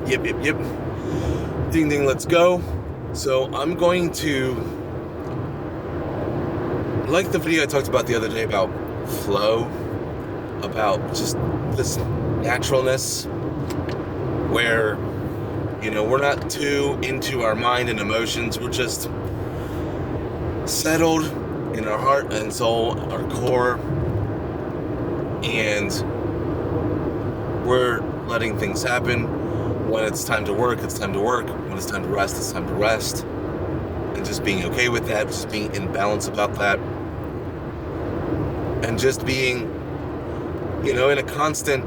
Yep. Ding ding, let's go. So I'm going to, like the video I talked about the other day about flow, about just this naturalness where, we're not too into our mind and emotions. We're just settled in our heart and soul, our core, and we're letting things happen. When it's time to work, it's time to work. When it's time to rest, it's time to rest. And just being okay with that, just being in balance about that. And just being, in a constant,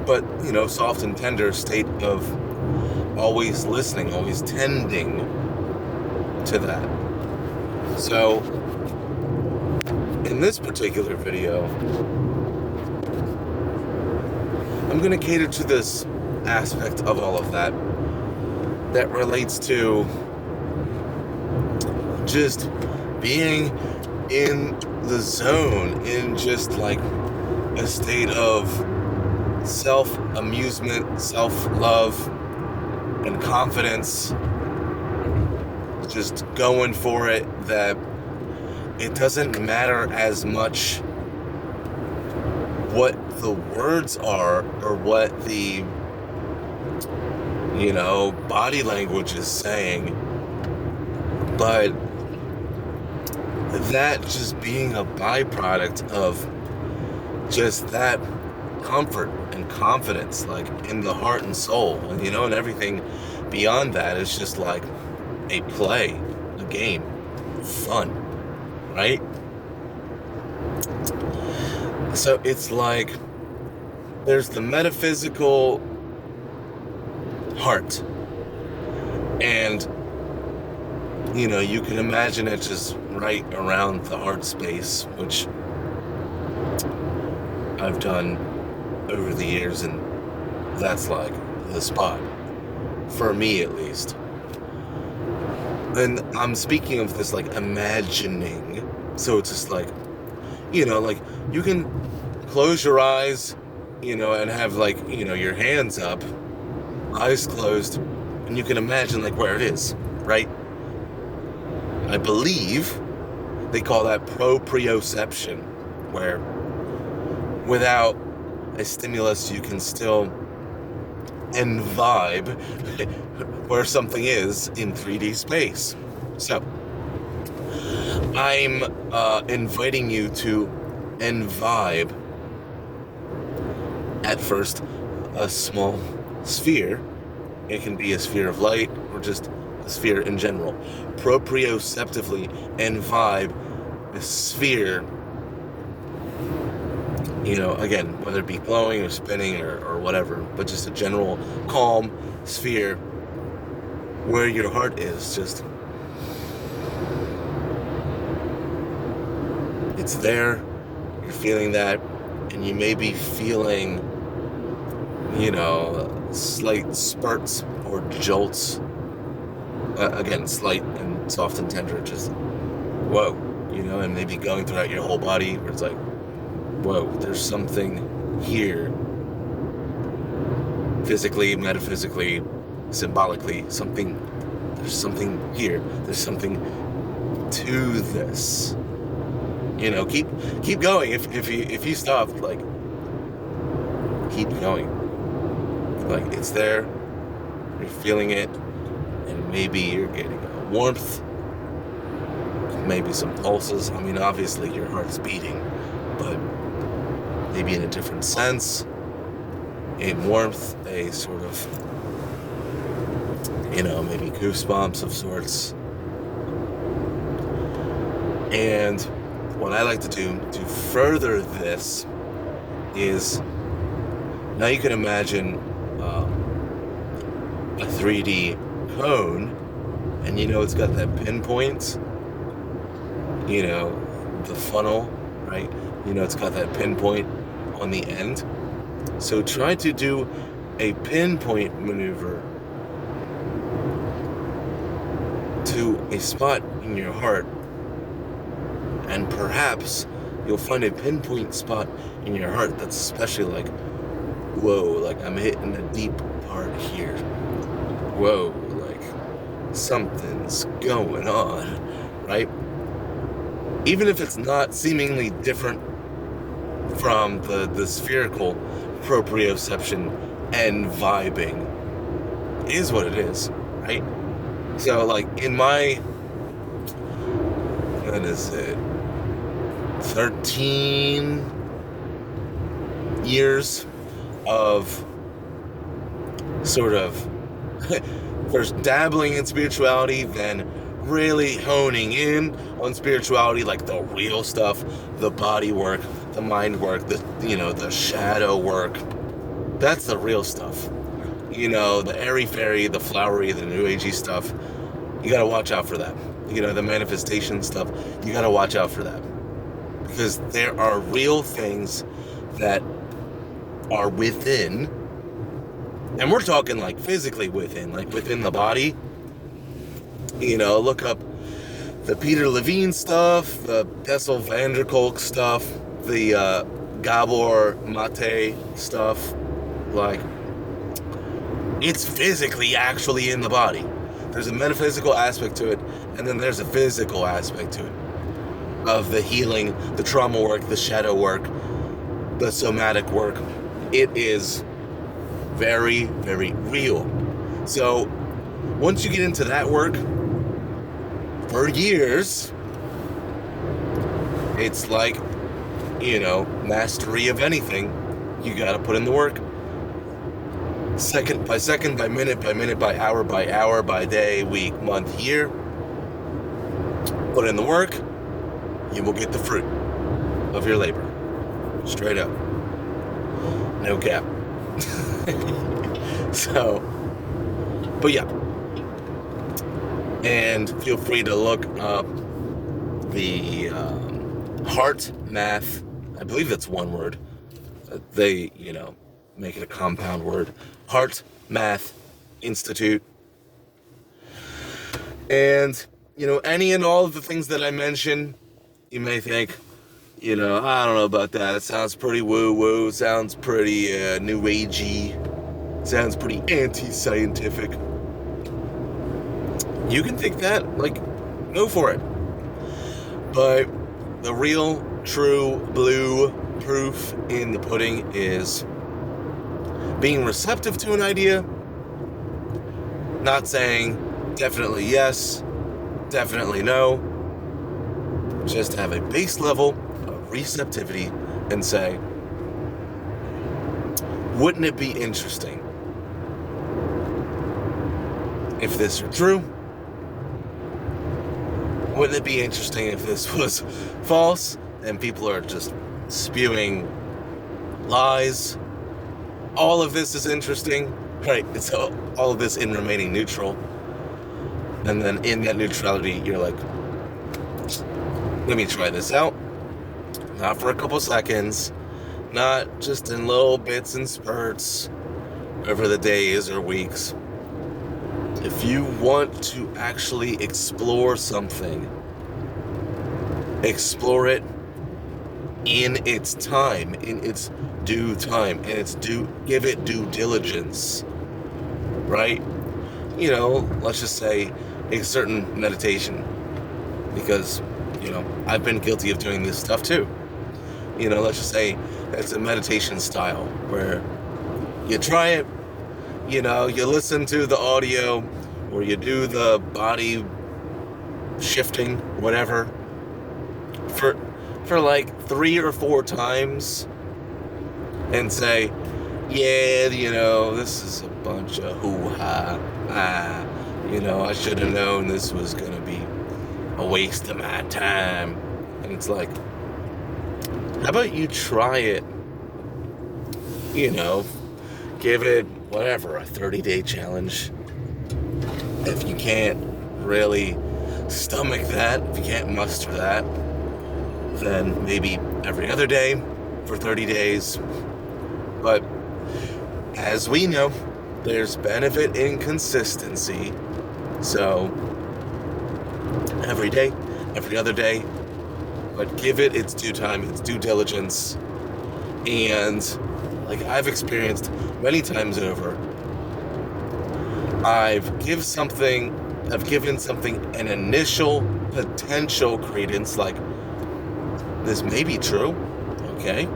but, soft and tender state of always listening, always tending to that. So, in this particular video, I'm going to cater to this aspect of all of that relates to just being in the zone, in just like a state of self-amusement, self-love, and confidence, just going for it, that it doesn't matter as much what the words are or what the body language is saying, but that just being a byproduct of just that comfort and confidence, like in the heart and soul, and and everything beyond that is just like a play, a game, fun, right? So it's like there's the metaphysical heart, and you can imagine it just right around the heart space, which I've done over the years, and that's like the spot for me, at least. And I'm speaking of this like imagining, so it's just like like you can close your eyes and have like your hands up, eyes closed, and you can imagine like where it is, right? I believe they call that proprioception, where without a stimulus you can still vibe where something is in 3D space. So I'm inviting you to vibe at first a small sphere. It can be a sphere of light or just a sphere in general. Proprioceptively vibe the sphere, again, whether it be glowing or spinning or whatever, but just a general calm sphere where your heart is. Just, it's there, you're feeling that, and you may be feeling, slight spurts or jolts, again, slight and soft and tender, just, whoa, and maybe going throughout your whole body, where it's like, whoa, there's something here, physically, metaphysically, symbolically, there's something here, there's something to this. Keep going. If you stop, like, keep going. Like, it's there, you're feeling it, and maybe you're getting a warmth, maybe some pulses. I mean, obviously your heart's beating, but maybe in a different sense, in warmth, a sort of, maybe goosebumps of sorts. And what I like to do to further this is, now you can imagine a 3D cone, and it's got that pinpoint, the funnel, right? It's got that pinpoint on the end. So try to do a pinpoint maneuver to a spot in your heart, and perhaps you'll find a pinpoint spot in your heart that's especially like whoa, like I'm hitting a deep part here. Whoa, like something's going on, right? Even if it's not seemingly different from the spherical proprioception and vibing, is what it is, right? So, like, in my, what is it, 13 years of sort of first dabbling in spirituality, then really honing in on spirituality, like the real stuff, the body work, the mind work, the shadow work. That's the real stuff. The airy-fairy, the flowery, the new agey stuff. You gotta watch out for that. The manifestation stuff. You gotta watch out for that. Because there are real things that are within, and we're talking like physically within, like within the body. Look up the Peter Levine stuff, the Bessel van der Kolk stuff, the Gabor Mate stuff. Like, it's physically actually in the body. There's a metaphysical aspect to it, and then there's a physical aspect to it. Of the healing, the trauma work, the shadow work, the somatic work. It is very, very real. So, once you get into that work, for years, it's like, mastery of anything. You gotta put in the work. Second by second, by minute, by hour, by day, week, month, year. Put in the work, you will get the fruit of your labor. Straight up. No cap. So, but yeah. And feel free to look up the heart math. I believe that's one word. They, make it a compound word. Heart Math Institute. And, any and all of the things that I mentioned, you may think, I don't know about that. It sounds pretty woo-woo. Sounds pretty new agey. Sounds pretty anti-scientific. You can think that. Like, go for it. But the real, true, blue proof in the pudding is being receptive to an idea, not saying definitely yes, definitely no, just have a base level of receptivity and say, wouldn't it be interesting if this were true? Wouldn't it be interesting if this was false and people are just spewing lies? All of this is interesting, right? It's all of this in remaining neutral. And then in that neutrality, you're like, let me try this out. Not for a couple seconds, not just in little bits and spurts over the days or weeks. If you want to actually explore something, explore it in its time, in its due time, and give it due diligence, right? Let's just say a certain meditation, because, I've been guilty of doing this stuff too. Let's just say it's a meditation style where you try it, you listen to the audio, or you do the body shifting, whatever, for like 3 or 4 times, and say, yeah, this is a bunch of hoo-ha, I should have known this was gonna be a waste of my time. And it's like, how about you try it, give it, whatever, a 30-day challenge. If you can't really stomach that, if you can't muster that, then maybe every other day for 30 days. But as we know, there's benefit in consistency. So every day, every other day, but give it its due time, its due diligence, and like I've experienced many times over, I've given something an initial potential credence, like this may be true, okay?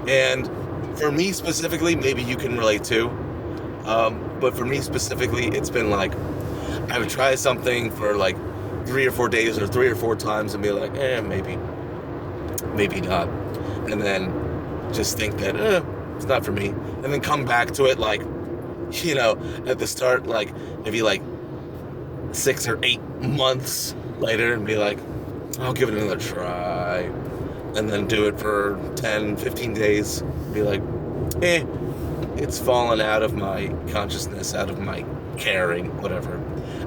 And for me specifically, maybe you can relate too, but for me specifically, it's been like, I would try something for like 3 or 4 days or 3 or 4 times and be like, maybe not. And then just think that, it's not for me. And then come back to it like, at the start, like maybe like 6 or 8 months later and be like, I'll give it another try. And then do it for 10, 15 days. Be like, it's fallen out of my consciousness, out of my caring, whatever.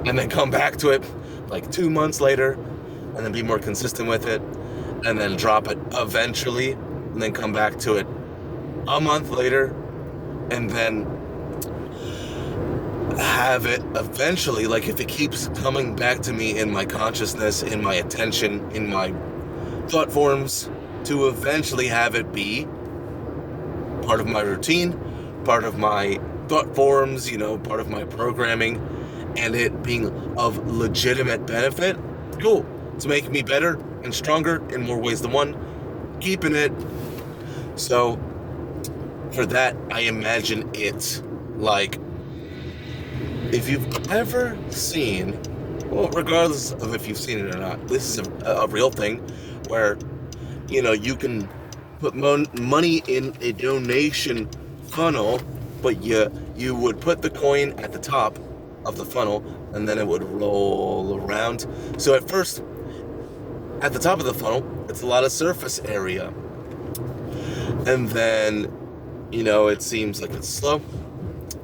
And then come back to it like 2 months later and then be more consistent with it. And then drop it eventually. And then come back to it a month later. And then have it eventually, like if it keeps coming back to me in my consciousness, in my attention, in my thought forms, to eventually have it be part of my routine, part of my thought forms, part of my programming, and it being of legitimate benefit. Cool. It's making me better and stronger in more ways than one. Keeping it. So for that, I imagine it like, if you've ever seen, well, regardless of if you've seen it or not, this is a real thing where, you can put money in a donation funnel, but you would put the coin at the top of the funnel and then it would roll around. So at first, at the top of the funnel, it's a lot of surface area. And then, it seems like it's slow.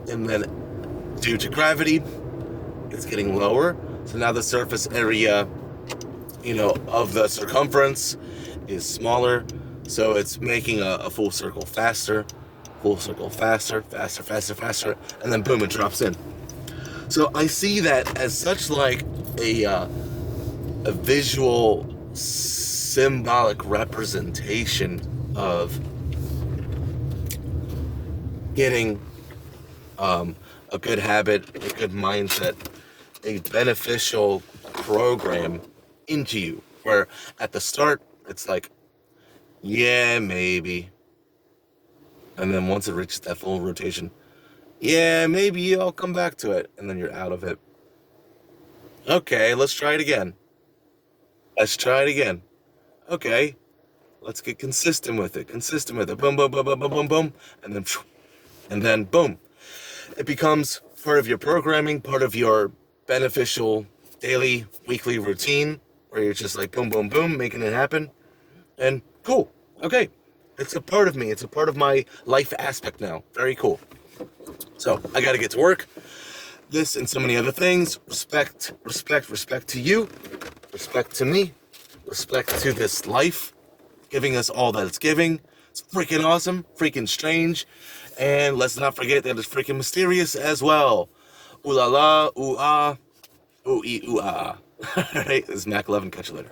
And then due to gravity, it's getting lower. So now the surface area, of the circumference is smaller. So it's making a full circle faster, faster. And then boom, it drops in. So I see that as such like a visual symbolic representation of getting a good habit, a good mindset, a beneficial program into you, where at the start it's like, yeah, maybe, and then once it reaches that full rotation, yeah, maybe I'll come back to it, and then you're out of it. Okay, let's try it again. Okay, let's get consistent with it. Boom, boom, boom, boom, boom, boom, boom, and then boom. It becomes part of your programming, part of your beneficial daily, weekly routine, where you're just like boom, boom, boom, making it happen. And cool. Okay. It's a part of me. It's a part of my life aspect now. Very cool. So I got to get to work. This and so many other things. Respect to you. Respect to me. Respect to this life, giving us all that it's giving. It's freaking awesome, freaking strange. And let's not forget that it's freaking mysterious as well. Ooh la la, ooh ah, ooh ee, ooh ah. Alright, this is Mac 11. Catch you later.